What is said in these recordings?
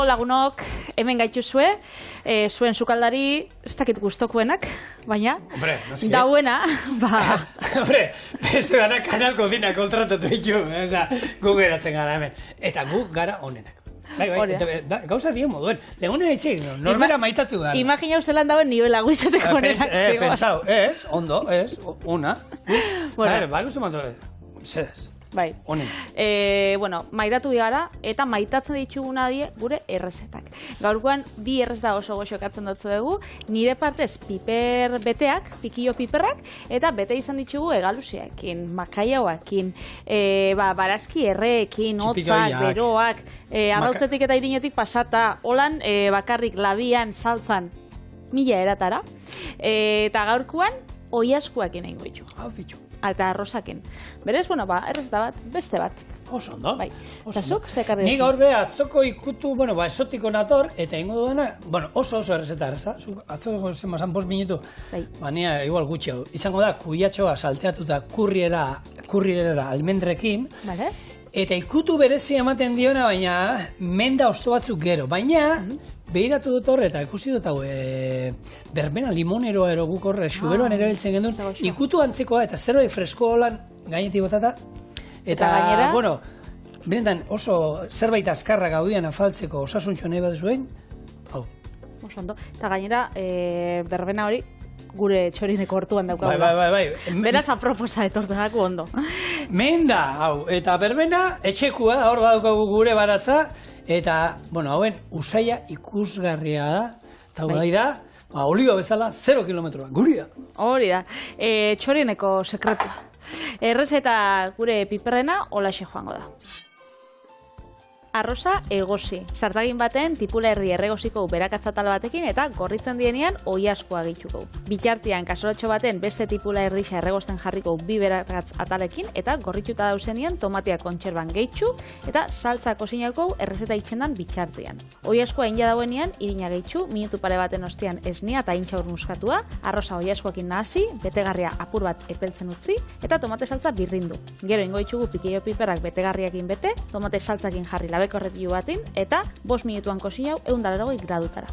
lagunok, hemen gaituzue, zuen sukaldari, ez dakit gustokoenak, baina, dauena, ba... Hombre, beste gara Kanal Cocina kontratatu ditu, gu geratzen gara hemen. Eta gu gara honenak. Bai, gauza dio moduen. Legunera itxik, norbera maitatu gara. Imaginau zelan dauen nivela guizateko honenak. Pensau, ondo, una. Bueno. Bai, gustu mantu, zedes. Bai. Honen. Bueno, maitatu gara eta maitatzen dituguna die gure errezetak. Gaurkoan bi errezeta oso goxokatzen dutzu dugu, nire partez piper beteak, pikillo piperrak, eta bete izan ditugu egalusiakin, makaiauakin, barazki erreekin, hotzak, beroak, arrautzetik eta irinetik pasata, holan bakarrik labian, saltzan, 1000 eratara, eta gaurkoan oiaskuakin egingo ditu. Hau bitu. Eta arrozakin. Berez, errezeta bat, beste bat. Oso ondo. Bai. Eta zuk, zekarri duzu? Ni gaur be, atzoko ikutu, esotiko nator, eta ingo duena, oso errezeta erreza. Atzoko zenbazan 5 minutu. Bai. Bania, igual gutxi hau. Izango da, kuiatxoa salteatuta kurriera almendrekin. Bale. Eta ikutu berezi ematen diona, baina menda osto batzuk gero. Baina, behiratu dut horre, eta ikusi dut hau, berbena limoneroa ero guk horre, suberoan ere biltzen gendun, ikutu antzekoa, eta zerbait fresko holan gainetik botata. Eta gainera? Bueno, benetan oso zerbait azkarra gaudian afaltzeko osasuntxo nahi bat zuen, hau. Oso ondo. Eta gainera, berbena hori, gure txorineko hortuan daukagu. Bai. Beraz aproposa etortezako ondo. Menda, hau, eta berbena, etxekua, hor badaukagu gure baratza, eta, hauen usaia ikusgarria da, eta bai da, oliba bezala, 0 kilometroa, guri da. Hori da, txorineko sekretua. Errezeta gure piperrena, holaxe joango da. Arroza egosi. Zartagin baten tipula erdi erregosiko berakatzatal batekin eta gorritzen dienean oiaskoa gehituko. Bitartean kasoratxo baten beste tipula erdixa erregosten jarriko bi berakatz atalekin eta gorrituta dauzenean tomatea kontserban gehitxu eta saltza kozinako errezeta itxendan bitartean. Oiaskoa inja dauenean irina gehitxu, minutu pare baten ostean esnia eta intxaur muskatua, arroza oiaskoakin nahasi, betegarria apur bat epeltzen utzi eta tomate saltza birrindu. Gero ingo ditugu pikillo piperrak betegarriakin bete, tomate saltzakin jarri korretillo batin, eta 5 minutuan kozinau 180 gradutara.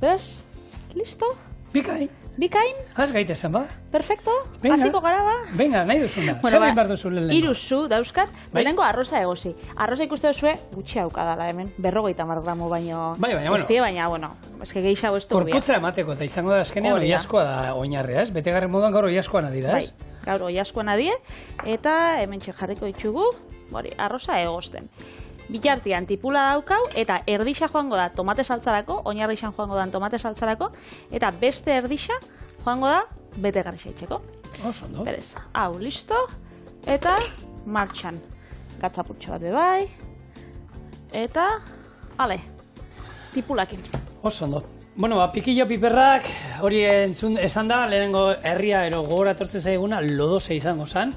Bez? Listo? Bikain. Bikain? Has gaitezen, ba? Perfecto? Hasiko gara, ba? Venga, nahi duzuna. Zer egin behar duzu lehenengo? 3 zu dauzkat, lehenengo arroza egosi. Arroza ikuste duzue, gutxi haukadala hemen, 50 gramo baino. Baina, eske geixau ez du. Korputza emateko, eta izango da azkenean oiaskoa da oinarria, ez? Betegarren moduan gaur oiaskoa nadira, ez? Bai, gaur oiaskoa nadie, eta hemen jarriko ditugu, arroza egosten. Bitartean tipula daukau eta erdixa joango da tomate saltzarako, oinarrixan joango da tomate saltzarako, eta beste erdixa joango da betegarrixa itxeko. Oso ondo. Berez, hau, listo, eta martxan. Gatzapurtxo bat bai, eta, ale, tipulakin. Oso ondo. Pikillo piperrak, hori esan da, lehenengo herria gogora etortzen zaiguna, lodose izango zen.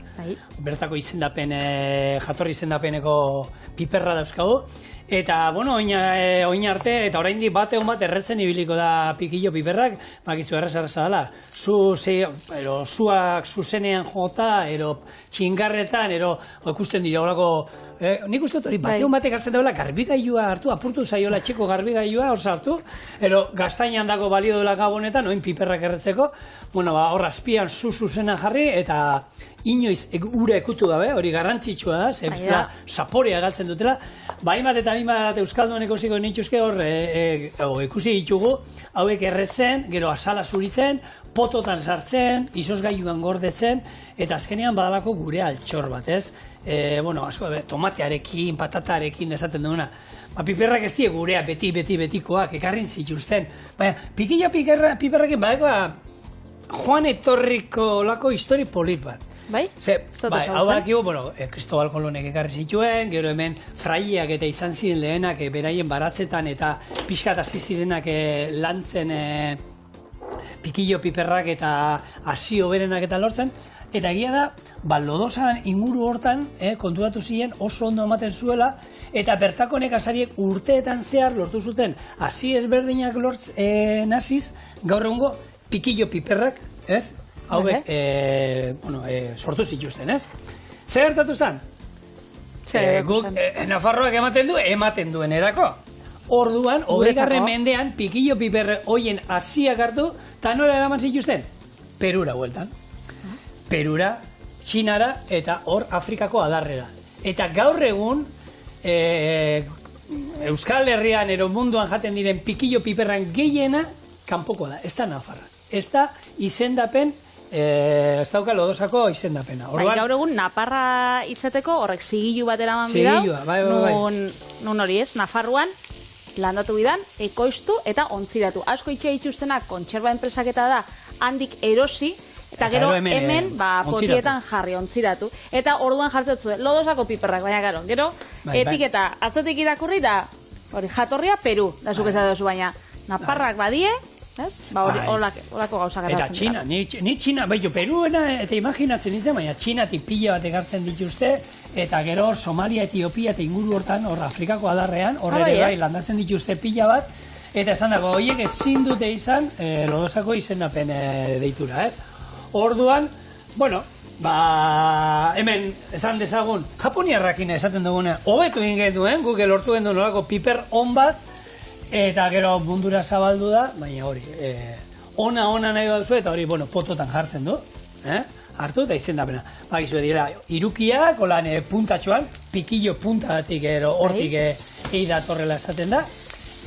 Bertako jatorri izendapeneko piperra dauzkagu. Eta, oin arte, eta oraindik bat erretzen ibiliko da pikillo piperrak, bakizu erreza dela. Zuak zuzenean jota, txingarretan, ikusten dira horako. Nik uste dut hori batek hartzen dagoela garbigailua hartu, apurtu zaiola txeko garbigailua hor sartu, gaztainan dago balio dela gabonetan, oin piperrak erretzeko, hor azpian zuzena jarri, eta inoiz ura ekutu gabe, hori garrantzitsua da, zebizta zaporea galtzen dutela, hainbat eta hainbat euskaldun ikusiko nituzke hor ikusi ditugu, hauek erretzen, gero azala zuritzen, pototan sartzen, izozgailuan gordetzen, eta azkenean badalako gure altxor bat, ez? Tomatearekin, patatarekin esaten duguna. Piperrak ez die gurea betikoak ekarrin zituzten. Baina, pikillo piperrakin badako Joan etorriko lako histori polit bat. Bai? Hau dakigu, Cristobal Colonek ekarri zituen, gero hemen fraileak eta izan ziren lehenak beraien baratzetan eta pixkat hasi zirenak lantzen pikillo piperrak eta hasi hoberenak eta lortzen. Eta egia da, lodosan inguru hortan konturatu ziren oso ondo ematen zuela, eta bertako nekazariek urteetan zehar lortu zuten hasi ezberdinak naziz, gaur egungo pikillo piperrak, ez? Hauek sortu zituzten, ez? Zer gertatu zen? Guk Nafarroak ematen duen erako. Orduan, 20. mendean, pikillo piperre hoien hasiak hartu, eta nola eraman zituzten? Perura hueltan. Perura, Txinara eta hor Afrikako adarrera. Eta gaur egun, Euskal Herrian ero munduan jaten diren pikillo piperran gehiena kanpokoa da, ez da Nafarra. Ez da izendapen, ez dauka Lodosako izendapena. Bai, gaur egun Naparra izateko horrek zigilu bat eraman bidau, nun hori ez, Nafarruan landatu bidan, ekoiztu eta ontziratu. Asko itxea ituztenak kontserba enpresaketa da handik erosi, eta gero hemen potietan jarri ontziratu. Eta orduan jartzen Lodosako piperrak, baina gero etiketa atzetik irakurri da hori jatorria Peru, da zuk ezatu duzu, baina Naparrak badie, ez? Ba horako gauza garatzen. Eta Txina, ni Txina, Peruena, eta imaginatzen izan, baina Txinatik pila bat egartzen dituzte, eta gero Somalia, Etiopia eta inguru hortan, hor Afrikako adarrean, hor ere bai landatzen dituzte pila bat, eta esan dago, horiek ezin dute izan Lodosako izendapen deitura, ez? Orduan, bueno, hemen esan dezagun, japoniarrakin esaten duguna, hobetu egin genuen, guk lortu genuen nolako piper on bat, eta gero mundura zabaldu da, baina hori, ona nahi duzu, eta hori, pototan jartzen du, hartu eta izendapena. Bakizu dira, irukiak, holan puntatxoan, pikillo puntatik hortik eidatorrela esaten da,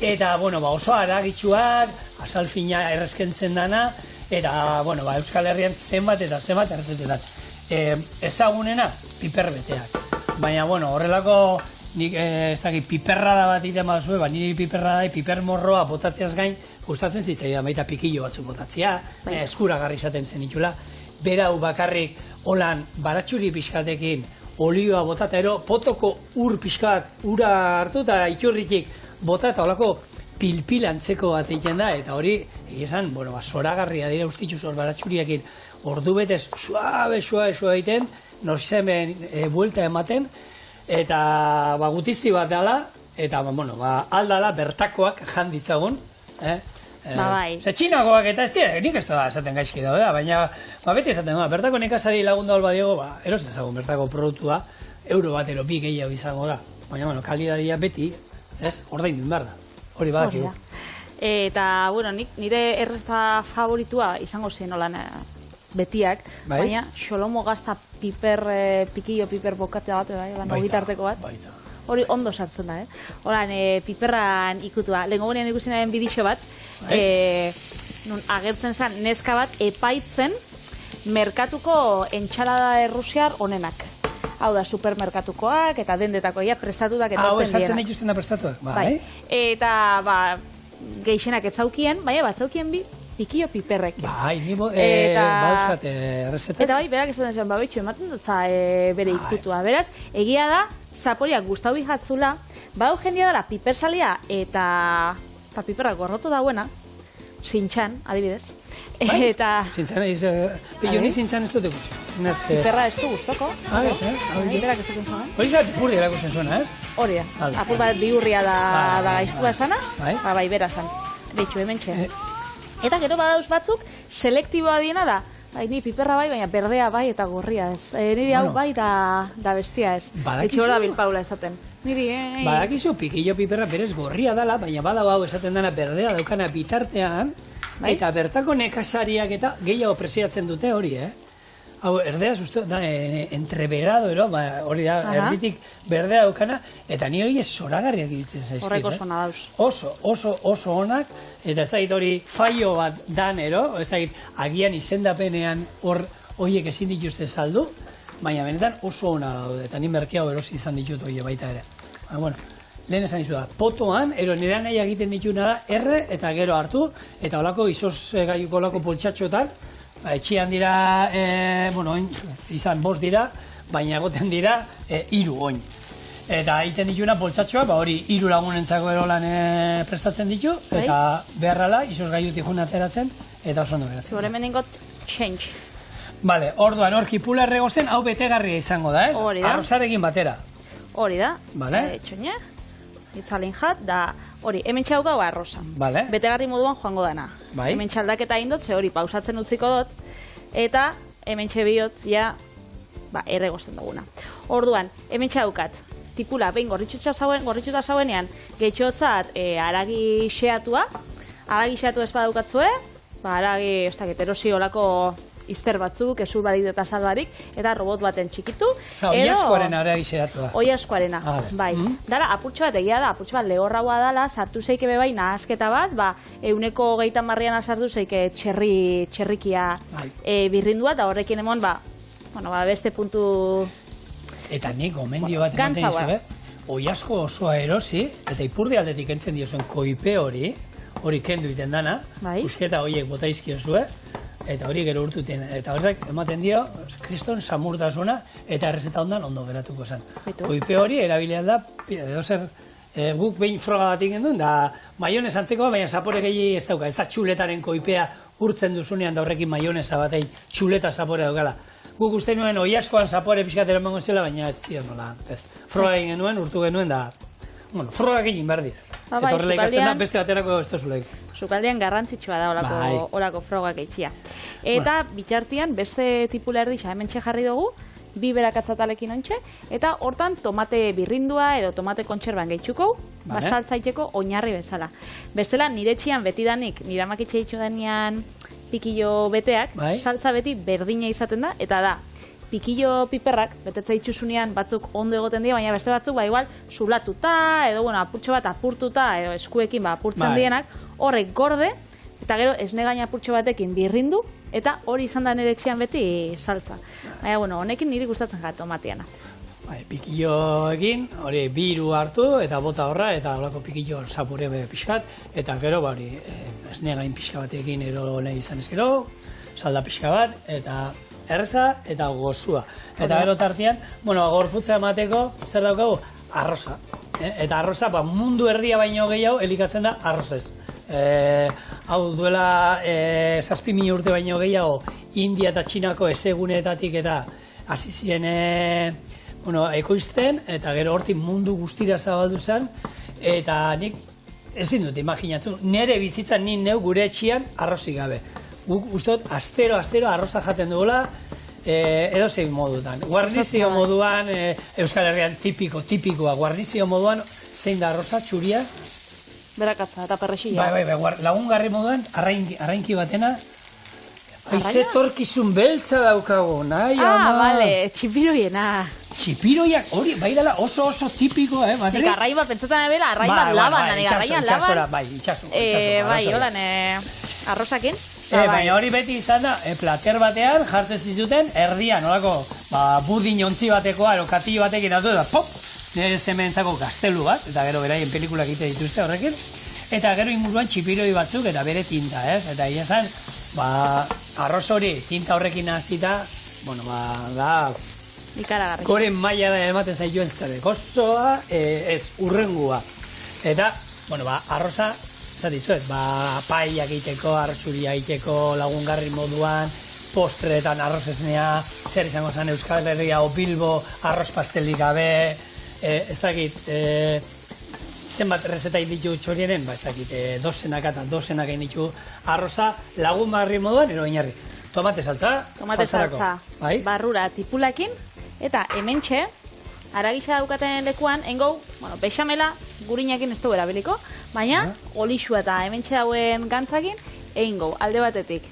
eta, oso aragitxuak, azalfina errezkentzen dana, eta, Euskal Herrian zenbat errezetetan. Ezagunena, piperbeteak. Baina, horrelako, nik ez dakit piperrada bat iten badazue, niri piperrada, pipermorroa botatzeaz gain, gustatzen zitzaidan baita pikillo batzu botatzea, eskuragarri izaten zen itxula, berau bakarrik holan baratxuri pixkatekin olioa botata, potoko ur pixkat, ura hartu eta iturritik botata, holako pilpilantzeko bat egiten da, eta hori, egizan, zoragarria dira ustitxuz hor baratxuriakin, ordu betez suabe egiten, norzemen buelta ematen, eta gutizi bat dela, eta aldala bertakoak janditzagun, Txinakoak eta ez dira, nik ez da esaten gaizki da, baina beti esaten da, bertako nekazari lagundu alba diego, eros ezagun bertako produktua, euro bat ero bi gehiago izango da, baina kalidadia beti, ordain duen behar da, hori badakigu. Eta, nire errezta favoritua izango zen holan betiak, baina xolomo gazta pikillo piper bokatzea bat, ogitarteko bat. Hori ondo sartzen da, Horan, piperran ikutua. Lehenko gunean ikusten den bidixo bat, agertzen zen neska bat epaitzen merkatuko entxalada errusiar onenak. Hau da, supermerkatukoak eta dendetakoia prestatutak eta hau esatzen dituzten da prestatuak, bai. Eta, geixenak etzaukien, baina batzaukien bi pikillo piperrek. Bai, ni bauzkat errezetak. Eta berak esaten zuen, betxo, ematen dut bere ikutua. Beraz, egia da, zaporiak guztau bihatzula, badu jendia dara pipersalia eta piperrak gorrotu dauena, zintxan, adibidez. Eta... Zintxan, pillo ni zintxan ez dut ekusi. Piperra ez du guztoko. Ez, berak esaten zuen. Hori zara pipurri erakusten zuena, ez? Hori da. Apur bat bihurria da gaiztua esana, bai, bera esan. Betxo, hemen txea. Eta gero badauz batzuk, selektiboa diena da, ni piperra bai, baina berdea bai eta gorria ez. Niri hau bai da bestia ez. Etxe hor da Bilpaula esaten. Badakizu pikillo piperra berez gorria dela, baina badau hau esaten dena berdea daukana bitartean, eta bertako nekazariak eta gehiago presiatzen dute hori, Hau, erdeaz uste, entreberado, hori da, erditik berdea daukana, eta ni hori zoragarriak iritzen zaizkit. Horrek oso nadauz. Oso onak, eta ez da hori faio bat dan, ez da agian izendapenean horiek ezin dituzte saldu, baina benetan oso ona daude, eta ni merkeago erosi izan ditut hori baita ere. Lehen esan dizu da, potoan, nire nahi egiten dituna da, erre eta gero hartu, eta holako izoz gaiuko holako poltsatxotan, etxian dira, izan 5 dira, baina egoten dira 3 oin. Eta egiten dituna poltsatxoa, hori 3 lagunentzako erolan prestatzen ditu, eta beharrala, izoz gaiutik juna ateratzen, eta oso ondo geratzen. Zure meningot, change. Bale, orduan, hor kipula erregozen, hau betegarria izango da, ez? Hori da. Arrozarekin batera. Hori da. Bale. Txoina, itzalin jat, da hori, hemen txauka arroza. Bale. Betegarri moduan joango dana. Bai. Hemen txaldaketa indot, ze hori pausatzen utziko dut, eta hemen txebiot, erregozen duguna. Orduan, hemen txaukat, tipula behin gorritxuta zauenean, gehitxotzat aragi xeatua, aragi xeatu ez badaukatzue, aragi, ez dakit, erosi olako izter batzuk, esur barik eta salbarik, eta robot baten txikitu. Oiaskoaren aragi xeatua. Oiaskoarena, bai. Dara, apurtxo bat egia da, apurtxo bat lehorraua dala, sartu zeike bebai nahasketa bat, 130 sartu zeike txerrikia birrindua, eta horrekin emon, beste puntu... Eta nik gomendio bat ematen dizu, oiasko osoa erosi, eta ipurdi aldetik entzen diozuen koipe hori kendu iten dana, usketa horiek bota izkiozue, eta hori gero urtuten, eta horrek ematen dio, kriston samurtasuna, eta errezeta ondan ondo geratuko zen. Koipe hori erabilian da, edozer, guk behin froga bat egin duen, da maionez antzeko, baina zapore gehi ez dauka, ez da txuletaren koipea urtzen duzunean, da horrekin maioneza batei txuleta zapore daukala. Guk uste nuen oiaskoan zapore pixkatera emango zela, baina ez zion nola. Froga egin genuen, urtu genuen, da, froga egin behar dira. Eta horrela ikasten da, beste baterako ez tozuleik. Sukaldean garrantzitsua da olako frogak eitxia. Eta bitartian beste tipula erdixa hemen jarri dugu, bi berakatzatalekin ontxe, eta hortan tomate birrindua edo tomate kontserban gehitxuko, saltzaiteko oinarri bezala. Bestela nire txian betidanik, nire amakitxe itxu denean pikillo beteak, saltza beti berdina izaten da, eta da, pikillo piperrak, betetza itxusunean batzuk ondo egoten dira, baina beste batzuk, igual, zulatuta, edo, apurtxo bat apurtuta, edo eskuekin apurtzen dienak, horrek gorde, eta gero esne gaina apurtxo batekin birrindu, eta hori izan da nire etxean beti saltza. Baina, honekin niri gustatzen ja tomateana. Pikillo egin, hori biru hartu, eta bota horra, eta horako pikillo zapure pixkat, eta gero, esne gain pixka batekin ero nahi izan ezkero, salda pixka bat, eta erreza eta gozua. Eta gero tartian, gorputza emateko, zer daukagu? Arroza. Eta arroza, mundu erdia baino gehiago, elikatzen da arrozez. Hau duela 7.000 urte baino gehiago, India eta Txinako ezegunetatik eta hasi ziren ekoizten, eta gero hortik mundu guztira zabaldu zen, eta nik ezin dut imaginatzen, nire bizitzan ni neu gure etxian arrozik gabe. Guk ustot, astero arroza jaten dugula, edo zein modutan. Guarnizio moduan, Euskal Herrian tipikoa, guarnizio moduan, zein da arroza, txuria? Berakatza eta perrexilla. Lagungarri moduan, arrainki batena, haize torkizun beltza daukagu, nahi, bale, txipiroiena. Txipiroiak, hori, bai dela oso tipikoa, Nik arrain bat pentsatzen ebela, arrain bat laban, itxasora, bai, itxasu. Bai, holan, arrozakin. Baina hori beti izan da, plater batean jartzen zituten erdian, nolako, budin ontzi batekoa, ero katillo batekin datu, eta pop, nire zementzako gaztelu bat, eta gero beraien pelikulak egite dituzte horrekin, eta gero inguruan txipiroi batzuk eta bere tinta, ez? Eta ia zan, arroz hori tinta horrekin hasita, da, goren maila da ematen zaituen zare, gozoa, ez, urrengua. Eta, arroza, zatizuet, paellak egiteko, arrozuria egiteko, lagungarri moduan, postretan arroz esnea, zer izango zen Euskal Herria o Bilbo, arroz pastelik gabe, ez dakit, zenbat rezeta inditu txorienen, ez dakit, dozenak eta dozenak inditu arroza lagungarri moduan, ero oinarri. Tomate saltza, barrura tipulakin, eta hementxe, aragisa daukaten lekuan, engau, bexamela, gurinakin ez dugu erabiliko, baina, olixua eta hementxe dauen gantzakin, egin gau, alde batetik,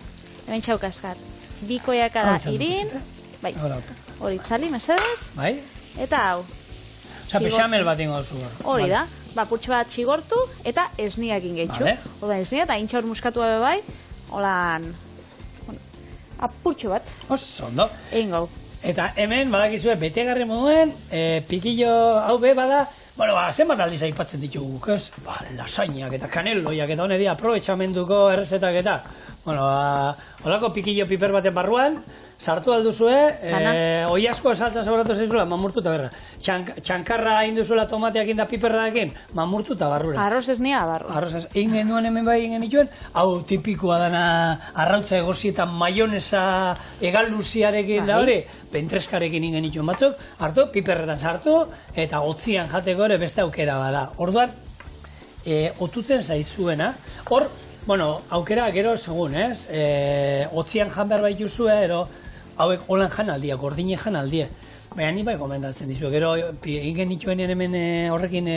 hementxe daukazkat, bikoiaka da irin, hori itzali, mesedez, eta hau. Osa, bexamel bat ingo zu. Hori da, purtsu bat txigortu, eta esniakin gehitxu. Oda, esnia eta intxaur muskatu abe bai, holan, apurtxo bat. Oso, ondo. Egin gau. Eta hemen, badakizue, betegarri moduen, pikillo hau be bada, zenbat aldiz aipatzen ditugu, ez? Lasainak eta kaneloiak eta honeri aprobetxamenduko errezetak eta, holako pikillo piper baten barruan, sartu alduzue, oiasko saltza sobratu zaizula, mamurtu eta berra. Txankarra induzuela tomateakin da piperrakin, mamurtu eta barrura. Arroz esnia barrura. Arroz esnia, egin genuen hemen bai egin genituen, hau tipikoa dana arrautza egosi eta maionesa egaluziarekin da hori, pentreskarekin egin genituen batzuk, hartu, piperretan sartu, eta hotzian jateko ere beste aukera bada. Orduan, otutzen zaizuena, hor, aukera gero segun, ez? Hotzian jan behar baituzue, ero, hauek holan jan aldia, gordine jan aldia. Baina ni bai komendatzen dizu, gero egin genituen hemen horrekin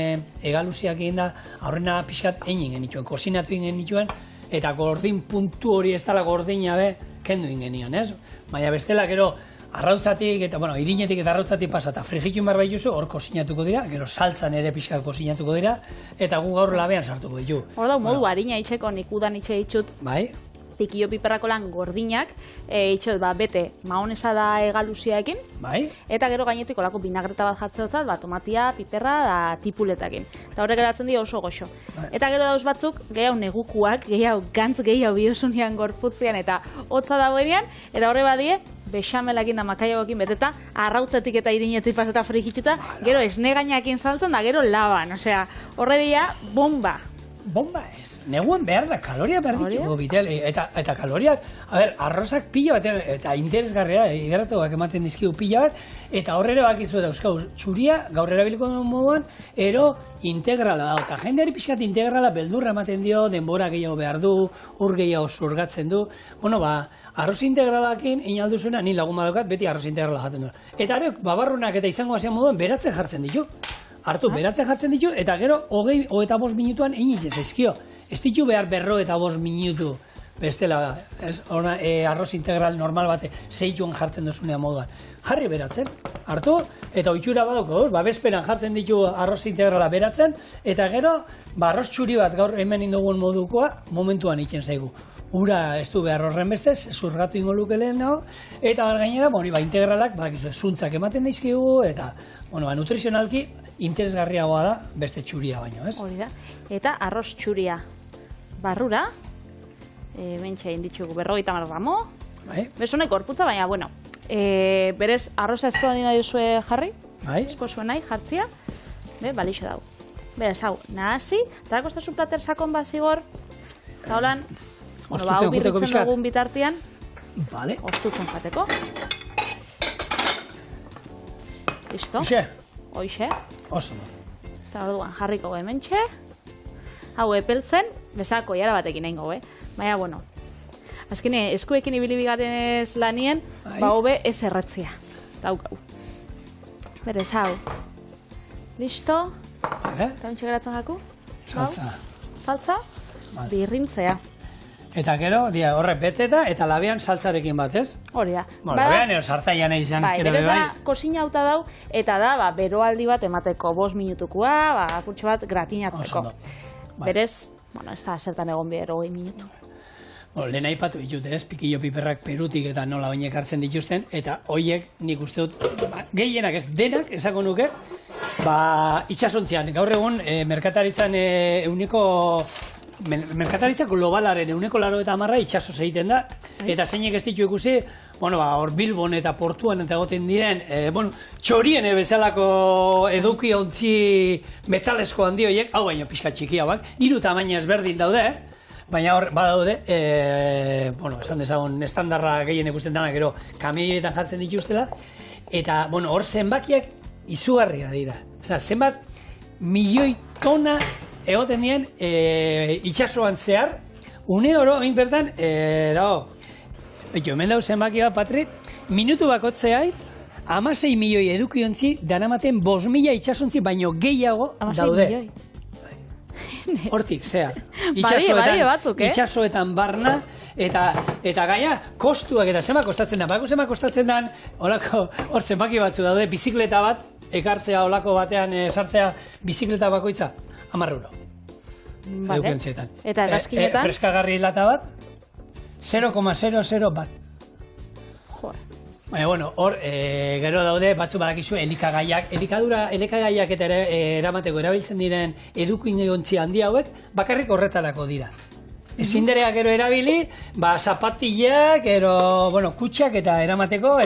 egaluziak egin da, aurrena pixkat egin genituen, kozinatu egin genituen, eta gordin puntu hori ez dela gordina be, kendu egin genion, ez? Baina bestela gero arrautzatik, eta bueno, irinetik eta arrautzatik pasa, eta frigitun behar baituzu, hor kozinatuko dira, gero saltzan ere pixkat kozinatuko dira, eta gu gaur labean sartuko ditu. Hor da, modu harina itxeko, nik udan itxe ditut, Bai? pikillo piperrako lan gordinak, itxot, bete, maonesa da egaluziaekin, Bai? eta gero gainetik olako binagreta bat jartzea zat, tomatia, piperra da tipuletakin. Eta horrek geratzen dira oso goxo. Eta gero dauz batzuk, gehiago negukuak, gehiago gantz gehiago biosunian gorputzean eta hotza dagoenean, eta horre badie, bexamelakin da makaiagoekin beteta, arrautzetik eta irinetik paseta frikituta, gero esnegainakin saltzen da, gero laban. Osea, horre dira, bomba. Bomba ez. Neguan behar da, kaloria behar ditugu, bitel, eta kaloriak, arrozak pila bat, eta interesgarria, hidratoak ematen dizkigu pila bat, eta horrere bakizu dauzkau, txuria, gaur erabiliko duen moduan, ero integrala da, eta jendeari pixkat integrala beldurra ematen dio, denbora gehiago behar du, ur gehiago zurgatzen du, bueno, arroz integralakin, inalduzuena, ni lagun badokat, beti arroz integrala jaten du. Eta ere, babarrunak eta izango hasian moduan, beratzen jartzen ditu. Hartu, beratzen jartzen ditu, eta gero, 25 minutuan initzen zaizkio. Ez ditu behar 55 minutu, bestela da, arroz integral normal bate, zeituan jartzen duzunean moduan. Jarri beratzen, hartu, eta oitxura badoko, bezperan jartzen ditu arroz integrala beratzen, eta gero, arroz txuri bat gaur hemen indugun modukoa, momentuan itzen zaigu. Ura ez du behar horren bestez, zurgatu ingo luke lehenago, eta gainera, integralak, zuntzak ematen dizkigu, eta, nutrizionalki, interesgarriagoa da beste txuria baino, ez? Hori da. Eta arroz txuria barrura, mentxe egin ditugu 50 gramo, besonek gorputza, baina, bueno, berez arroza ez duan nahi duzue jarri, esko zuen nahi jartzia, balixo dau. Berez, hau, nahasi, eta kostazu plater sakon bat zigor, eta holan, hau birritzen dugun bitartian, ostutzen jateko. Listo. Hoxe. Oso. Eta orduan jarriko hementxe. Hau epeltzen, bezako jara batekin nahi gobe. Baina, bueno, azkene eskuekin ibili bigarenez lanien, hobe ez erratzea. Daukau. Berez, hau. Listo. Eta bintxe geratzen jaku. Saltza. Birrintzea. Eta gero, horre beteta, eta labean saltzarekin bat, ez? Hori da. Labean ero sartaian izan ezkero bai. Berez da, kozina hauta dau, eta da, beroaldi bat emateko 5 minutukoa, apurtxo bat gratinatzeko. Berez, ez da, zertan egon behar 20 minutu. Lehen aipatu ditut, ez? Pikillo piperrak Perutik eta nola oinek hartzen dituzten, eta hoiek nik uste dut, gehienak ez denak, esako nuke, itxasontzian, gaur egun, merkataritzan merkataritza globalaren 90% itxasoz egiten da, eta zeinek ez ditu ikusi, hor Bilbon eta Portuan eta egoten diren, txorien bezalako eduki ontzi metalesko handi horiek, hau baino pixka txikiagoak, 3 tamaina ezberdin daude, baina hor badaude, esan dezagun estandarra gehien ikusten dena, gero kamioietan jartzen dituztela, eta hor zenbakiak izugarria dira. Zenbat milioi tona egoten dien itxasoan zehar, une oro, egin bertan, hemen dago zenbaki bat, Patri, minutu bakotzeai, 16 milioi edukiontzi danamaten 5.000 itxasontzi baino gehiago daude. Hortik, zehar. Itxasoetan barna, eta gaia, kostuak eta zenbat kostatzen da. Bako zenbat kostatzen da, hor zenbaki batzu daude, bizikleta bat, ekartzea olako batean sartzea bizikleta bakoitza, 10 euro. Eta egazkinetan? Freskagarri lata bat, 0,00 bat. Baina, hor, gero daude, batzu badakizu, elikagaiak eta eramateko erabiltzen diren edukinegontzi handi hauek, bakarrik horretarako dira. Ezin derea gero erabili, zapatillak, kutxak eta eramateko,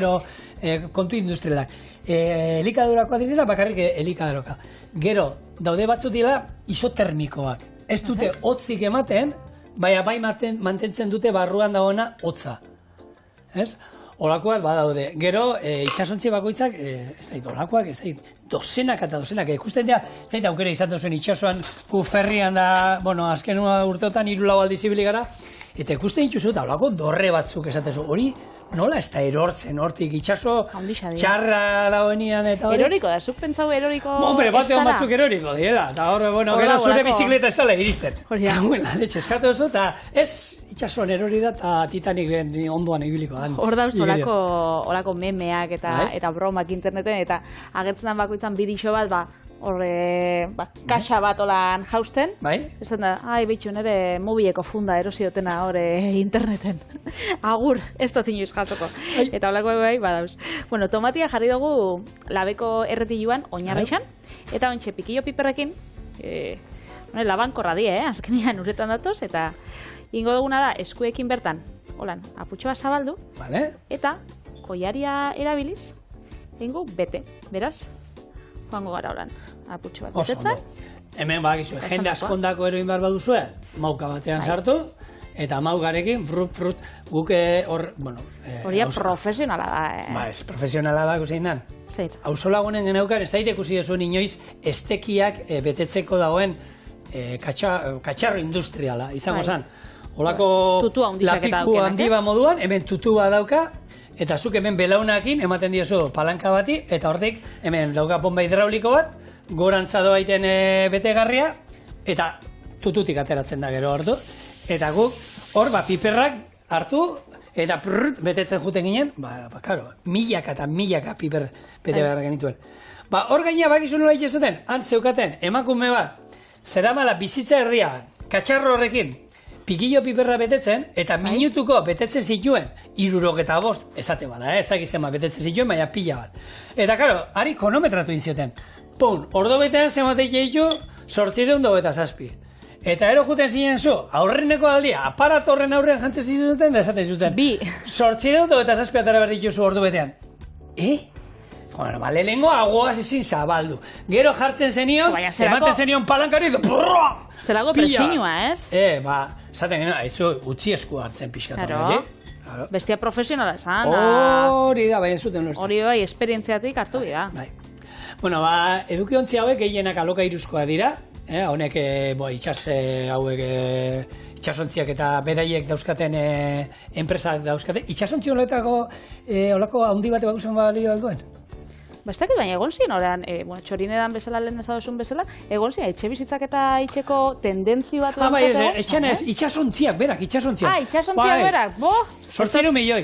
kontu industrialak. Elikadurakoa direla, bakarrik elikaduroka. Gero, daude batzu dira isotermikoak. Ez dute hotzik ematen, baina bai mantentzen dute barruan dagoena hotza. Ez? Olakoak badaude. Gero, itxasontzi bakoitzak, ez da olakoak, ez da dozenak eta dozenak, ikusten dira, ez da aukera izan duzuen itxasuan, gu ferrian da, bueno, azken urteotan 3-4 aldiz ibili gara, eta ikusten dituzu, eta holako dorre batzuk esatezu, hori nola ez da erortzen, hortik itxaso txarra dagoenian eta hori. Eroriko da, zuk pentsau eroriko Hombre, batean batzuk eroriko dira, eta hor, bueno, gero zure bizikleta ez dela iristen. Bueno, letxe, eskatu duzu, eta ez itxasuan erori da, eta Titanic ondoan ibiliko da. Hor dauz, olako memeak eta bromak interneten, eta agertzen dan bakoitzan bidixo bat, kaxa bat olan jausten. Bai? Ez da, behitxu, nire mobileko funda erosiotena interneten. Agur, ez dut inoiz jaltzoko. Eta holako bai, badauz. Bueno, tomatia jarri dugu labeko erretiluan oinarra izan, eta ontxe pikillo piperrekin, labankorra die, azkenian uretan datoz, eta ingo duguna da, eskuekin bertan, holan, aputxoa zabaldu, eta koiaria erabiliz, ingo bete, beraz? Joango gara holan, aputxo bat betetzen. Hemen badakizu, jende askondako eroin behar baduzue, mauka batean sartu, eta maukarekin, frut, guk hor, bueno... Horia profesionala da, Ba, ez profesionala da, guzein dan. Zer? Auzolagunen geneukan, ez daite ikusi zuen inoiz, estekiak betetzeko dagoen katxarro industriala, izango zan. Olako lapiku handi bat moduan, hemen tutua dauka, eta zuk hemen belaunakin ematen diozu palanka bati, eta hortik hemen dauka bomba hidrauliko bat, gorantza doaiten betegarria, eta tututik ateratzen da gero hartu. Eta guk hor piperrak hartu, eta betetzen juten ginen, karo, milaka eta milaka piper bete behar genituen. Hor gaina bakizu nola itxezuten, han zeukaten, emakume bat, zeramala bizitza herria, katxarro horrekin, pikillo piperra betetzen, eta minutuko betetzen zituen, 75, esate bada, ez dakizema betetzen zituen, baina pila bat. Eta, karo, hari konometratu inzioten. Pun, ordo betean zemateik eitu, 807. Eta ero juten zinen zu, aurreneko aldia, aparat horren aurrean jantzen zuten, da esaten zuten. 807 atara behar dituzu ordo betean. Bueno, lehenengo agoaz ezin zabaldu. Gero jartzen zenion, ematen zenion palankari, zelako presinua, ez? Zaten geno, utzi esku hartzen pixkatu. Claro. Bestia profesionala esan. Hori da, bai ez zuten ulertzen. Hori bai, esperientziatik hartu dira. Bueno, edukiontzi hauek gehienak alokairuzkoa dira. Honek, itxas hauek, itxasontziak eta beraiek dauzkaten enpresak dauzkaten. Itxasontzi holako handi bate bakusen balio alduen? Bastakit, baina egon ziren oran, txorinedan bezala lehen ezadosun bezala, egon ziren, etxe bizitzak eta itxeko tendentzi bat bai, etxean ez, itxasontziak berak, itxasontziak. Itxasontziak berak, bo? 8 milioi.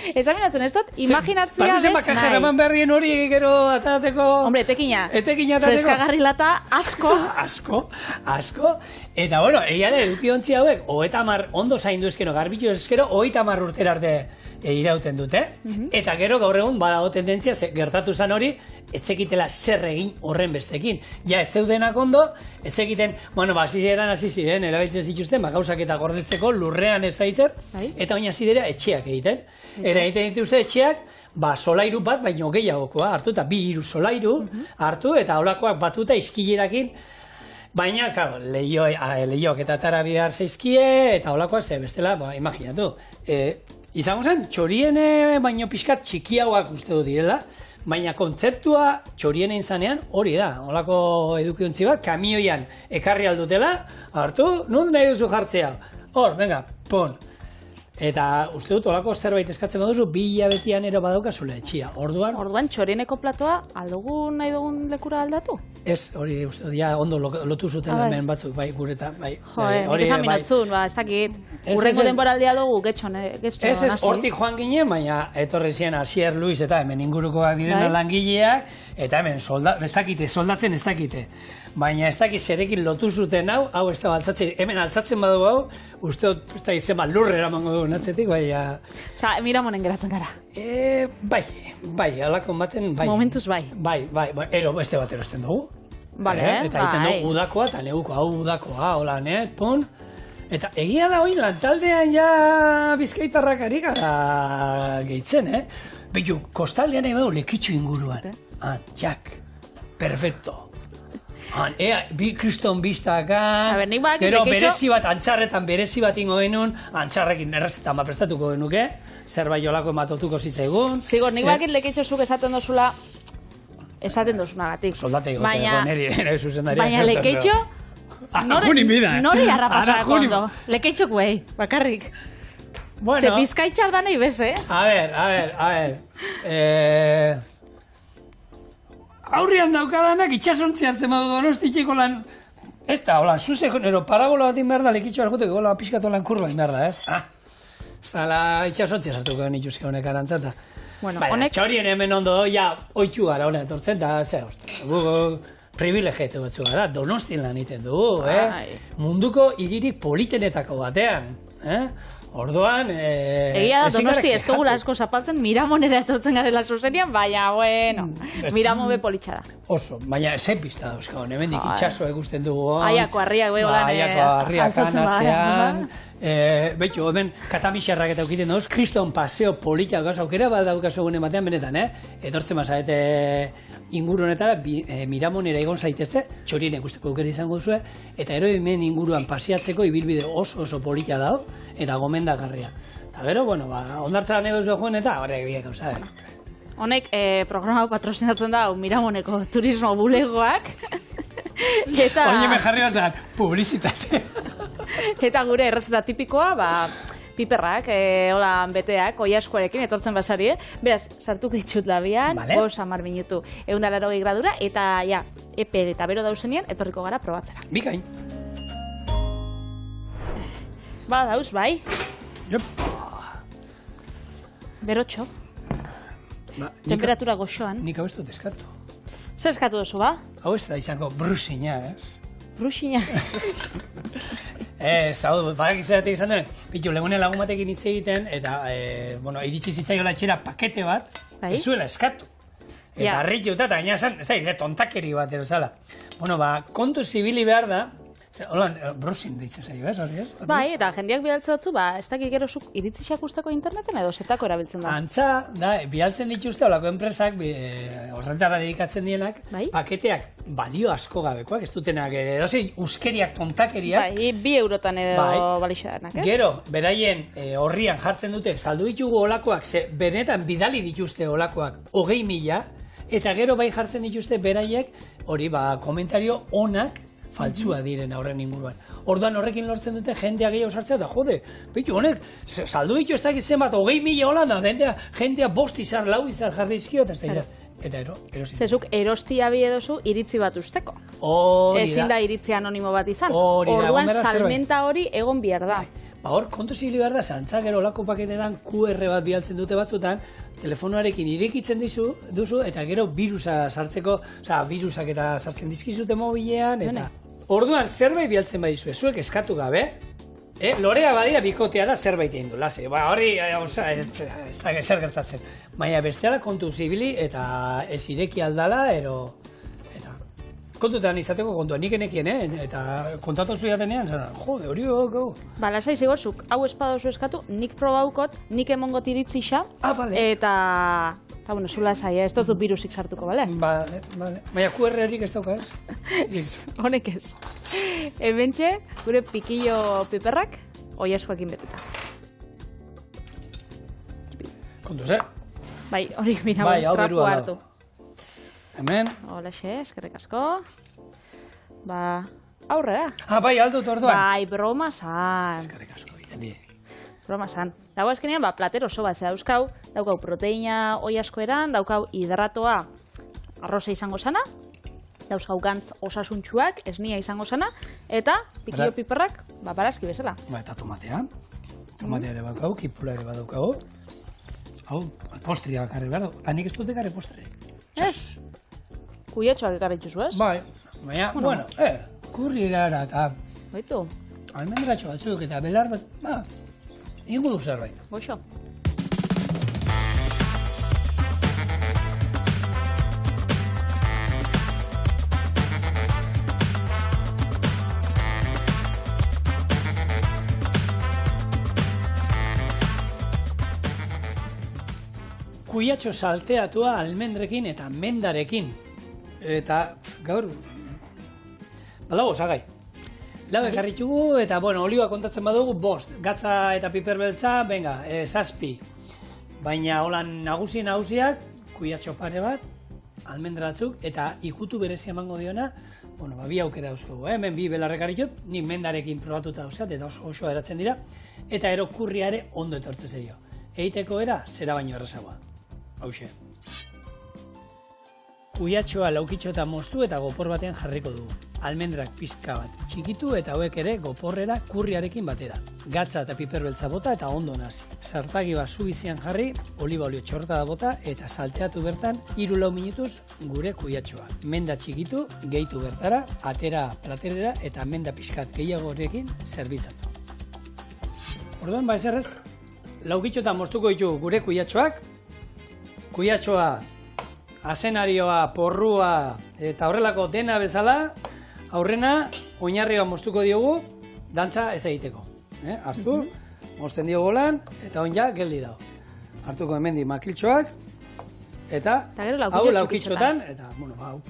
Ezaminatzen ez dut, imaginatzia bez nahi. Kajera eman berrien hori gero atateko... Hombre, etekina. Etekina atateko. Freskagarri lata, asko. Asko. Eta, bueno, eiare edukiontzi hauek, 30 ondo zaindu ezkero, garbitu ezkero, 30 urtera arte irauten dute. Eta gero gaur egun badago tendentzia, gertatu zan hori, etzekitela zer egin horren bestekin. Ja, ez zeudenak ondo, etzekiten, bueno, hasi ziren, erabiltzen zituzten, gauzak eta gordetzeko, lurrean ez zaizer, eta baina zidera etxeak egiten. Era egiten dituzte etxeak, solairu bat, baino gehiagokoa hartu, eta 2-3 solairu hartu, eta holakoak batuta izkilerakin, baina, claro, lehioak eta atara bihar zeizkie, eta holakoak ze, bestela, imaginatu. Izango zen, txorien baino pixkat txikiagoak uste du direla, baina kontzeptua txorien zanean hori da, holako edukiontzi bat, kamioian ekarri aldutela, hartu, nun nahi duzu jartzea? Hor, venga, pon. Eta uste dut, olako zerbait eskatzen baduzu, 2 hilabetean ero badaukazula etxia. Orduan, txorieneko platoa aldugun nahi dugun lekura aldatu? Ez, hori uste dut, ondo lotu zuten hemen batzuk, bai, guretan, bai. Nik esan minatzun, ez dakit. Urrengo denboraldia dugu, getxon Ez, hortik joan ginen, baina etorri ziren Asier Luis eta hemen ingurukoak diren langileak, eta hemen, ez dakite, soldatzen ez dakite. Baina ez dakit zerekin lotu zuten hau ez da altzatzen, hemen altzatzen badugu hau, uste dut, ez da izema lurre eramango dugu natzetik, baina... Miramonen geratzen gara. Bai, alakon baten, bai. Momentuz bai. Bai, ero beste bat erosten dugu. Bale, eta egiten dugu udakoa, eta neguko hau udakoa, hola, pun. Eta egia da hori lantaldean ja bizkaitarrak ari gara gehitzen, Behitu, kostaldean egin badu lekitxu inguruan. Jak, perfecto. Bi kriston biztakan, gero berezi bat, antzarretan berezi bat ingo genuen, antzarrekin errezetan bat prestatuko genuke, zerbait jolako ematotuko zitzaigun. Zigor, nik bakit lekitxo zuk esaten dozula, esaten dozunagatik. Soldatei goteko nire zuzendaria. Baina lekeitxo, nori harrapatzak ondo. Lekeitxo guei, bakarrik. Ze pizkaitxar da nahi bez, A ver. Aurrian daukadanak itxasontzi hartzen badu Donostiako lan... Ez da, hola, zuzeko, nero parabola bat inberda, lekitxo arguteko, hola, pixkatu lan kurba inberda, ez? Ez da, itxasontzi sartuko nituzke honek arantzata. Bueno, honek... Txaurien hemen ondo, ja, oitxu gara honek etortzen, da, ze, privilegiatu batzu gara, Donostin lan iten dugu, munduko hiririk politenetako batean, Orduan, egia da, Donosti ez dugula asko zapaltzen, Miramonera etortzen garela zuzenian, baina, bueno, Miramon be politxa da. Oso, baina zen pizta dauzkagun, hemendik itxaso egusten dugu. Aiako harriak beholan. Aiako harriak anatzean. Betxo, hemen katamixarrak eta ukiten dauz, kriston paseo politxa gauz aukera, bat daukazu egunen batean benetan, etortzen mazarete inguru honetara, Miramonera egon zaitezte, txorien ikusteko aukera izango zuen, eta ero hemen inguruan pasiatzeko ibilbide oso politxa dago, eta gomendagarria. Eta gero, bueno, ondartzara negozioa joan eta horrek biek gauza. Honek programa patrozinatzen da Miramoneko turismo bulegoak. Oine me jarri batzan, publizitate. Eta gure errezeta tipikoa, piperrak, hola beteak, oiaskoarekin etortzen basari, beraz, sartuko ditut labian, 50 minutu, 180 gradura, eta ja, epe eta bero dauzenean, etorriko gara probatzera. Bikain. Dauz, bai? Berotxo. Temperatura goxoan. Nik hau ez dut eskatu. Zer eskatu duzu, ba? Hau ez da izango brusina, ez? Brusina? Hau, badak izaratik izan duen, pitu, legunen lagun batekin hitz egiten, eta, iritsi zitzaiola etxera pakete bat, ez zuela eskatu. Eta harritu eta gaina zan, ez da, tontakeri bat edo zala. Bueno, kontu zibili behar da, holan, brusin ditzen zaio, ez hori ez? Bai, eta jendeak bialtzen dutzu, ez dakik gero zuk iritzixak usteko interneten edo zetako erabiltzen da? Antza, da, bialtzen dituzte olako enpresak, horretara dedikatzen dienak, paketeak balio asko gabekoak, ez dutenak, edozi, uskeriak, tontakeriak. Bai, 2 eurotan edo balixadanak, ez? Gero, beraien horrian jartzen dute, saldu ditugu olakoak, benetan bidali dituzte olakoak 20.000, eta gero bai jartzen dituzte beraiek, hori, komentario onak, faltsua diren horren inguruan. Orduan horrekin lortzen dute jendea gehiago sartzea, eta jode, behitu honek, saldu ditu ez dakitzen bat, 20.000 holan da, jendea 5 izar, 4 izar jarri izkio, eta erosi. Zezuk erostia bi edozu iritzi bat usteko. Ezin da iritzi anonimo bat izan. Orduan salmenta hori egon behar da. Hor, kontu zibili behar da, zantzak gero olako paketetan QR bat bialtzen dute batzutan, telefonoarekin irekitzen duzu, eta gero virusa sartzeko, virusak eta sartzen dizkizute mobilean, eta... Orduan, zerbait bialtzen badizu, zuek eskatu gabe, lorea badira bikotea da zerbait egin du, lase, hori, ez da zer gertatzen. Baina besteala kontu zibili eta ez ireki aldala, kontutan izateko kontua, nik enekien, eta kontatu zuiatenean, jode, hori gau. Lasai zigozuk, hau espadozu eskatu, nik probaukot, nik emongot iritzisa, eta, bueno, zula esai, ez dut virusik sartuko, bale? Bale. Baina QR horik ez dauka, ez? Honek ez. Hementxe, gure pikillo piperrak, oiaskoekin beteta. Kontu, zer? Bai, hori, mira, trapu hartu. Hemen. Holaxe, eskerrik asko. Aurrera. Bai, aldut orduan. Bai, broma san. Eskerrik asko, bide. Broma san. Dago azkenean, plater oso bat, dauzkau proteina oiaskoeran, daukau hidratoa arroza izango sana, dauzkau gantz osasuntxuak, esnia izango sana, eta pikillo piperrak, barazki bezala. Eta tomatea. Tomatea ere badaukagu, kipula ere badaukagu. Hau, postria bakarri behar du. Hanik ez dute gare postreik. Ez? Kuietxoak ekarri txuzu, ez? Bai, baina, bueno, kurri erara eta... Baitu? Almendratxo batzuk eta belar bat, ingo du zerbait. Goxo. Kuiatxo salteatua almendrekin eta mendarekin. Eta gaur, badago osagai. Lau ekarritxugu eta, olioa kontatzen badugu, 5. Gatza eta piper beltza, 7. Baina holan nagusiak, kuiatxo pare bat, almendra batzuk, eta ikutu berezia emango diona, bueno, bi aukera dauzkagu, hemen bi belarrek ditut, ni mendarekin probatuta dauzat, eta oso eratzen dira, eta ero kurriare ondo etortze zaio. Egiteko era, zera baino errazagoa. Hauxe. Kuiatxoa laukitxoetan moztu eta gopor batean jarriko dugu. Almendrak pizka bat txikitu eta hauek ere goporrera kurriarekin batera. Gatza eta piperbeltza bota eta ondo nasi. Sartagi bat bizian jarri, oliba olio txortada bota eta salteatu bertan 3-4 minutuz gure kuiatxoa. Menda txikitu, gehitu bertara, atera platerera eta menda pizkat gehiagorekin zerbitzatu. Orduan, ezerrez, laukitxoetan moztuko ditu gure kuiatxoak. Kuiatxoa, azenarioa, porrua eta horrelako dena bezala, aurrena oinarria moztuko diogu dantza ez egiteko. Hartu, mozten diogu lan, eta oin geldi dago. Hartuko hemendi makiltxoak, eta hau laukitxotan, eta, bueno, hau,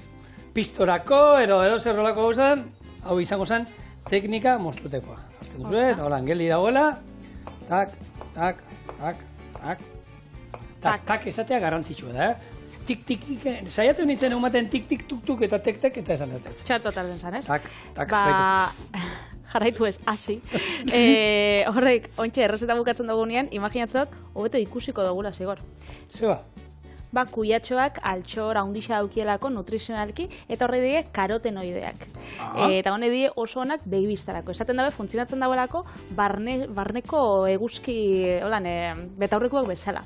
pistorako, ero zerrolako gauzan, hau izango zen teknika moztutekoa. Hartzen duzu, eta holan geldi dagoela, tak, tak, tak, tak, tak, tak esatea garrantzitsua da, tik-tik, saiatu nintzen eumaten tik-tik, tuk-tuk eta tek-tek eta esan dut. Txarto tarden zan, ez? Tak, tak, jarraitu. Jarraitu ez, hasi. Horrek, ontsa errezeta bukatzen dugunean, imaginatzok, hobeto ikusiko dugula, zigor. Zeba? Kuiatxoak altxor haundixa daukielako nutrizionalki, eta horre die karotenoideak. Eta hone die oso onak begibiztarako. Esaten dabe, funtzionatzen dagoelako, barneko eguzki, betaurrekoak bezala.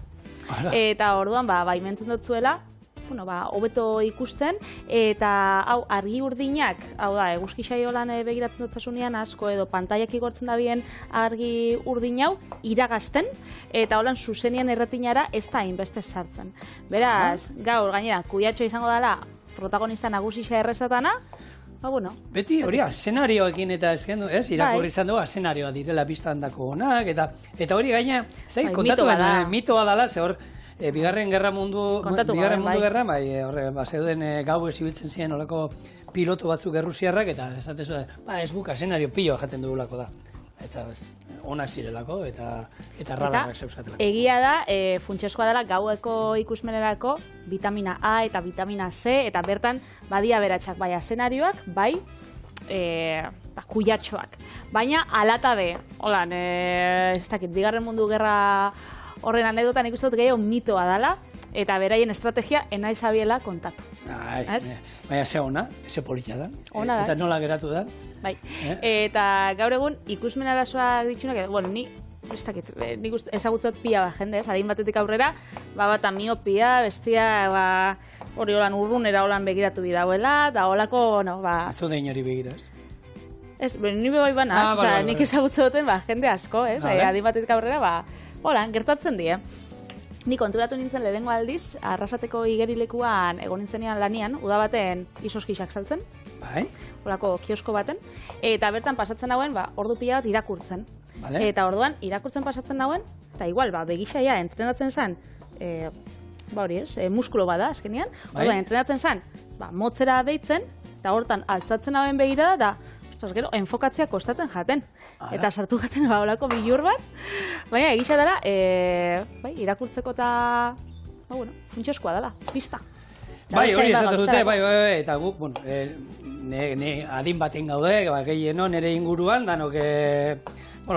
Eta orduan, baimentzen dut zuela, hobeto ikusten, eta hau argi urdinak, hau da, eguzki saiolan begiratzen dut asko, edo pantaiak igortzen da bien argi urdin hau, iragazten, eta holan zuzenian erretinara ez da hainbeste sartzen. Beraz, gaur, gainera, kuiatxo izango dela, protagonista nagusia errezatana, beti hori azenarioekin eta ezkendu, ez? Irakurri izan dugu azenarioa direla biztan dako honak, eta hori gaina, kontatu mitoa dela, ze hor, Bigarren mundu gerra, zeuden gau ezibiltzen ziren olako piloto batzuk errusiarrak, eta esatezu da, ez buka, azenario pilo jaten dugulako da. Eta onak zirelako, eta rararak zeuzatelako. Egia da, funtsezkoa dela gaueko ikusmenerako vitamina A eta vitamina C, eta bertan badia beratxak bai azenarioak, bai kuiatxoak. Baina alata be, holan, ez dakit, Bigarren mundu gerra horren anekdotan ikusten dut gehiago mitoa dela, eta beraien estrategia enaiz abiela kontatu. Baina ze ona, ze politia da, eta nola geratu da. Bai, eta gaur egun ikusmen arazoak ditunak, ni ezagutzot pila bat jende, adin batetik aurrera, bata miopia, bestia, hori holan urrunera holan begiratu didauela, eta holako, Ez da inori begiraz. Ez, ni bai banaz, nik ezagutzen duten jende asko, adin batetik aurrera, holan, gertatzen die. Ni konturatu nintzen lehenengo aldiz, Arrasateko igerilekuan egon nintzenean lanian, udabaten izoskixak saltzen. Bai. Holako kiosko baten. Eta bertan pasatzen nauen, ordu pila bat irakurtzen. Eta orduan, irakurtzen pasatzen nauen, eta igual, begixaia entrenatzen zen, hori ez, muskulo bada, azkenean. Orduan, entrenatzen zen, motzera behitzen, eta hortan altzatzen nauen begira da, gero, enfokatzea kostatzen jaten. Eta sartu jaten holako bilur bat. Baina egisa dela, irakurtzeko eta, funtsezkoa dela, pista. Bai, hori esatu dute, eta guk, adin baten gaude, gehieno nire inguruan, danok,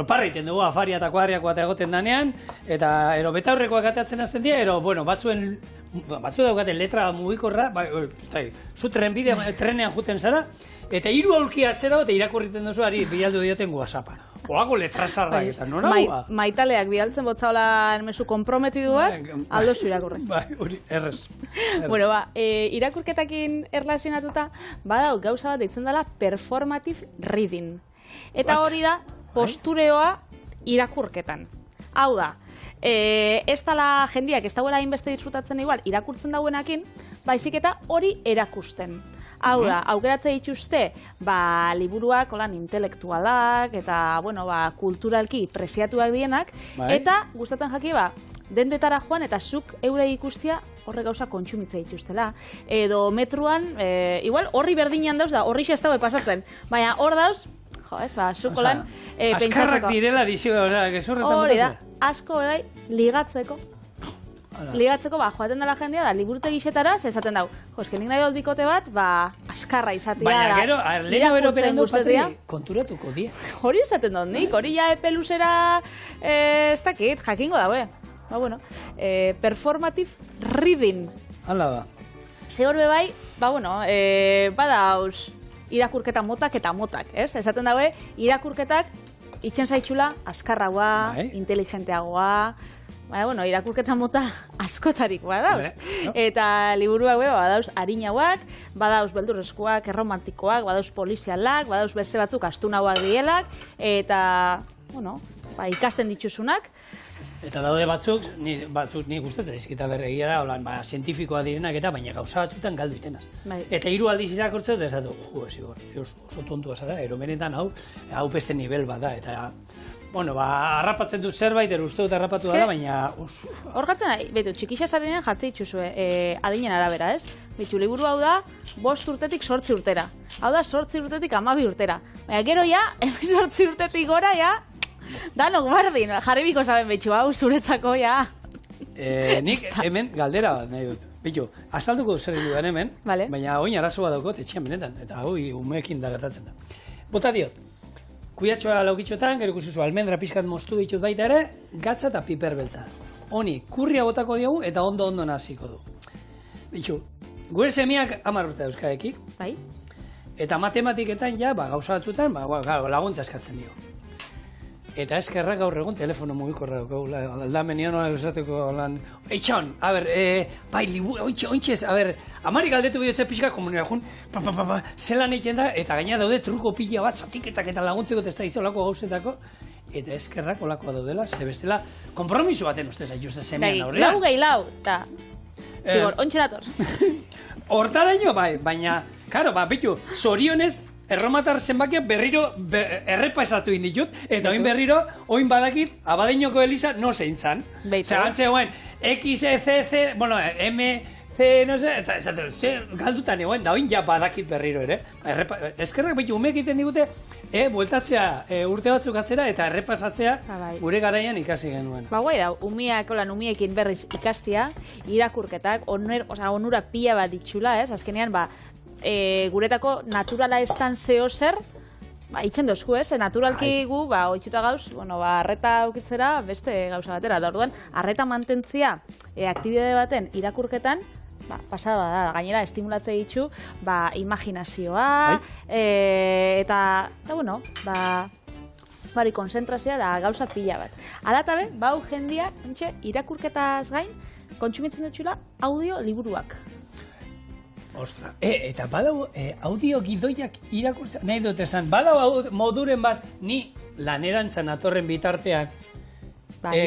parriten dugu, afaria eta kuadriako bat egoten danean, eta betaurrekoak atatzen azten dira, batzu daukaten letra mugikorra, zu trenean juten zara, eta 3 aulki atzera eta irakurriten duzu ari bilaldu dioten WhatsAppa. Olako letrasarrak esan, nora hua? Maitaleak bidaltzen botzaolan mesu komprometiduak, aldo zu irakurre. Bai, hori, errez. Irakurketakin erlazionatuta, badau gauza bat deitzen dela performative reading. Eta hori da, postureoa irakurketan. Hau da, ez dela jendiak ez dauela hainbeste disfrutatzen igual irakurtzen dauenakin, baizik eta hori erakusten. Hau da, aukeratzen dituzte, liburuak, intelektualak, eta, kulturalki preziatuak dienak, eta gustatzen jaki, dendetara joan eta zuk eure ikustia horre gauza kontsumitze dituztela. Edo metruan, igual horri berdinean dauz da, horri ez dago pasatzen, baina hor dauz, zuko lan pentsatzeko. Azkarrak direla dizio, gezurretan botatzen. Hori da, asko ligatzeko. ligatzeko, joaten dela jendea, da, liburutegi xetara, esaten dau, eske nik nahi dut bikote bat, askarra izatea. Baina gero, lehena bero perendu patri, konturatuko die. Hori esaten dut nik, hori ja epe luzera, ez dakit, jakingo daue. Performative reading. Hala ba. Ze horbe bai, badauz irakurketa motak eta motak, ez? Esaten daue, irakurketak itxen zaitxula askarragoa, inteligenteagoa, irakurketa mota askotarik badauz. Eta liburuak badauz harinauak, badauz beldurrezkoak, erromantikoak, badauz polizialak, badauz beste batzuk astunauak dielak, eta, ikasten dituzunak. Eta daude batzuk nik gustatzen izkita berregia da, zientifikoa direnak eta baina gauza batzutan galdu itenaz. Eta 3 aldiz irakurtzen dut, ez du, oso tontua zara, benetan hau beste nivel bada, eta harrapatzen dut zerbait, uste dut harrapatu dela, baina... Hor jartzen nahi, betu, txikixa zarenean jartzen dituzue, adinen arabera, ez? Bitu, liburu hau da, 5 urtetik 8 urtera. Hau da, 8 urtetik 12 urtera. Baina gero ja, 8 urtetik gora, ja, danok bardin, jarri biko zaben betxu, hau zuretzako, ja. Nik hemen galdera bat nahi dut. Bitu, azalduko zer dudan hemen, baina oin arazoa daukot etxean benetan, eta hoi umeekin da gertatzen da. Bota diot, kuiatxoa laukitxotan, gero ikusuzu almendra pixkat moztu ditut baita ere, gatza eta piper beltza. Honi, kurria botako diogu eta ondo naziko du. Bitu, gure semiak 10 urte euskaekik, eta matematiketan ja, gauza batzutan, laguntza eskatzen dio. Eta eskerrak gaur egun telefono mugikorra dugu, aldamen nion esateko lan... Eitxon, ointxez, amari galdetu bidotze pixka komunera jun, zelan egiten da, eta gaina daude truko pila bat, zatiketak eta laguntzeko testa izolako gauzetako, eta eskerrak olakoa daudela, ze bestela, kompromiso baten uste zaituzte zemean aurrean. Lau, eta zigor, ontxerator. Hortaraino, baina, karo, bitu, zorionez, erromatar zenbakiak berriro errepasatu inditut, eta oin berriro, oin badakit, Abadiñoko Eliza no zein zan. Zeran zegoen, X, C, C, M, C, no sé, eta galdutan egoen, da oin ja badakit berriro ere. Eskerrak bitu, umeek egiten digute, bueltatzea urte batzuk atzera eta errepasatzea gure garaian ikasi genuen. Guai da, umiekin berriz ikastia, irakurketak, onurak pila bat ditxula, azkenean, guretako naturala estan zeo zer, itxen dozku, naturalki gu, oitxuta gauz, arreta aukitzera beste gauza batera, da orduan, arreta mantentzia aktibide baten irakurketan, pasada da, gainera estimulatze ditu, imaginazioa, eta, bari konzentrazioa da gauza pila bat. Alatabe, bau jendia, irakurketaz gain, kontsumitzen dutxula audio liburuak. Ostra, eta badau audio gidoiak irakurtzen, nahi dut esan, badau moduren bat ni lanerantzan atorren bitartean,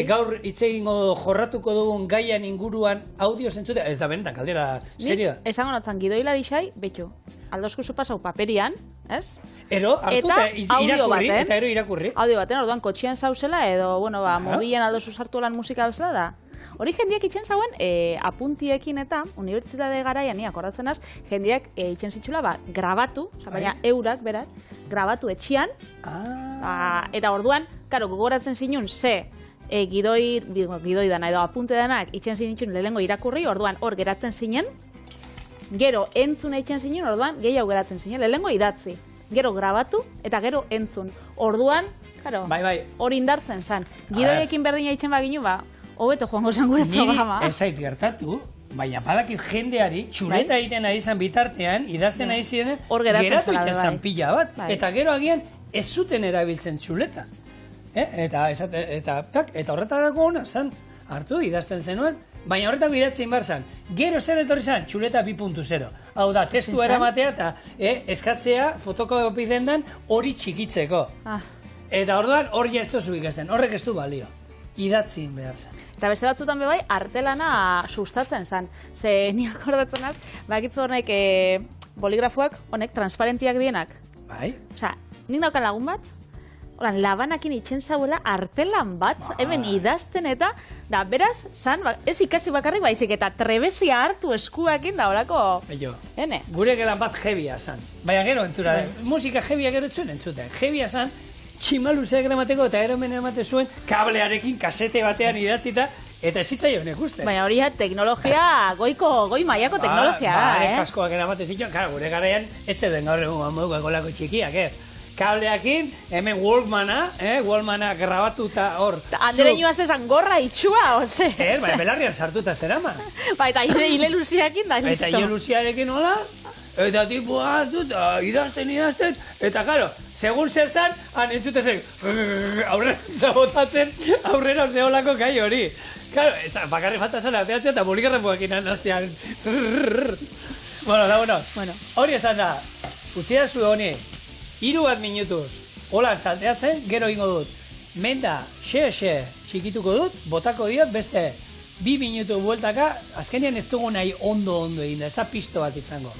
gaur hitz egingo jorratuko dugun gaian inguruan audio zentzutea, ez da benetan, kaldera, serio da? Nik esango notzan gidoila disai, betxo, aldosku pasau paperian, ez? Ero, hartu eta irakurri. Audio baten, orduan kotxian zauzela, edo, mobilen aldosu sartu lan musika bezala da. Hori jendiak itxen zauen, apuntiekin eta unibertsitate garaian, ni akordatzen az, jendiak itxen zitxula, grabatu, baina eurak, berak, grabatu etxian, eta orduan, karo, gogoratzen zinun, gidoi dana edo apunte danak itxen zinitxun lehengo irakurri, orduan hor geratzen zinen, gero entzun itxen zinun, orduan gehiago geratzen zinen, lehengo idatzi, gero grabatu eta gero entzun. Orduan, karo, hori indartzen zan. Gidoiekin berdina itxen baginu, hobeto joango zen gure programa. Niri ez zait gertatu, baina badakit jendeari, txuleta egiten ari zan bitartean, idazten ari ziren, geratu iten zan pila bat. Eta gero agian ez zuten erabiltzen txuleta. Eta horretarako hona zan, hartu idazten zenuen, baina horretako idatzen bar zan. Gero zer etorri zan, txuleta 2.0. Hau da, testu eramatea eta eskatzea fotokopi dendan hori txikitzeko. Eta orduan hori ez duzu ikasten, horrek ez du balio. Idatzin behar zen. Eta beste batzutan bebai, artelana sustatzen zen. Ze ni akordatzen az, bakitzu hornek boligrafoak honek transparentiak dienak. Bai? Osa, nik daukan lagun bat, labanakin itxen zauela artelan bat, hemen idazten eta, da, beraz, zan, ez ikasi bakarrik baizik, eta trebezia hartu eskuakin da horako... Gure gelan bat jebia zan. Baina gero entzura, musika jebia gero etzuen entzuten. Jebia zan, tximaluzeak eramateko eta eromen eramate zuen kablearekin kasete batean idatzita eta ez zitzaion ikusten. Baina hori teknologia, goi mailako teknologia da, kaskoak eramaten zituen, gure garaian, ez zeuden gaur egun moduko egolako txikiak, Kableakin, hemen Walkmana grabatuta hor. Andereñoa zezan gorra itxua, oze. Belarrian sartuta zerama. Eta hile luziakin da, listo. Eta hile luziarekin hola, eta tipua hartut, idazten, eta karo, segun zer zan, entzute zen, aurrera zabotatzen, aurrera zeholako gai hori. Karo, bakarri falta zen ateatzen, eta bolikarrepoekin anaztean. Bueno, hori esan da, utzia zu honi, 3 minutuz, holan salteatzen, gero ingo dut. Menda, xe txikituko dut, botako diot, beste 2 minutu bueltaka, azkenean ez dugu nahi ondo egin da, ez da pisto bat izango.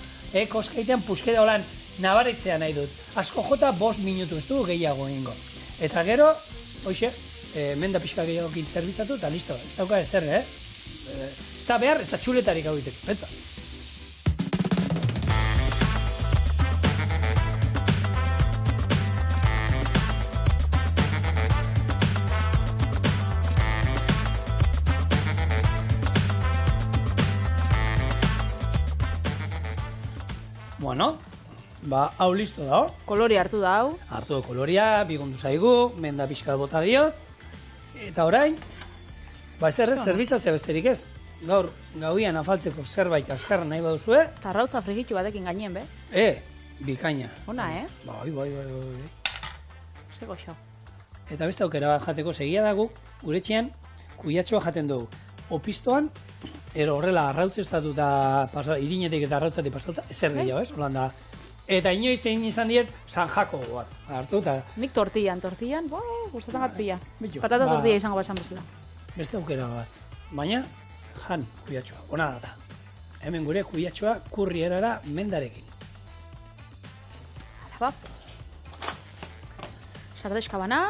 Koskaitean puskeda holan nabaritzea nahi dut. Asko jota 5 minutu, ez dugu gehiago egingo. Eta gero, hoxe, menda pixka gehiagokin zerbitzatu, eta listo, ez dauka ezer, ez da behar, ez da txuletarik hau ditek, betza. Bueno, hau listo da, Kolori hartu da, hau. Hartu da koloria, bigundu zaigu, menda pixka bota diot. Eta orain, zerbitzatzea besterik ez. Gaur, gauian afaltzeko zerbait azkarra nahi baduzue. Eta arrautza frigitu batekin gainen, be? Bikaina. Ona, Bai. Zego xo. Eta beste aukera bat jateko segia dago, gure txean, kuiatxoa jaten dugu. Opistoan, horrela arrautzestatu eta irinetik eta arrautzatik pasatuta, ezer gehiago, Holanda. Eta inoiz egin izan diet, sanjako bat hartu eta... Nik tortillan, gustatzen bat pila. Patata tortilla izango basan bezala. Beste aukera bat. Baina, jan kuiatxoa, ona da. Hemen gure kuiatxoa kurrierara mendarekin. Sardeska bana,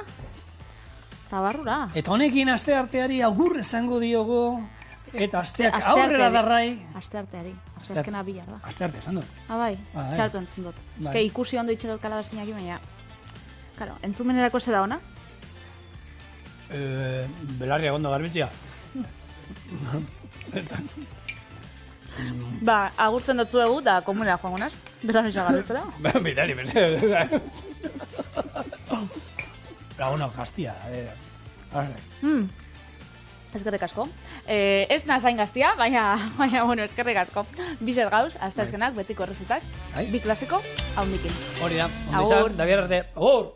eta barrura. Eta honekin aste arteari agur esango diogu, eta asteak aurrera darrai. Aste arteari, aste azkena bilar da. Aste arte esan dut. Bai, txartu entzun dut. Ikusi ondo itxetot kalabazkinak baina, karo, entzumenerako zera ona? Belarria ondo garbitzia. Agurtzen dutzu dugu, da komunera joango naz. Belarria garbitzera. Bidari, Gauna, kastia. Eskerrik asko. Ez nazain gaztia, baina, eskerrik asko. Bizer gauz, azte azkenak, betiko errezetak. Bi klasiko, hau mikin. Hori da, ondo izan, da bierarte. Agur!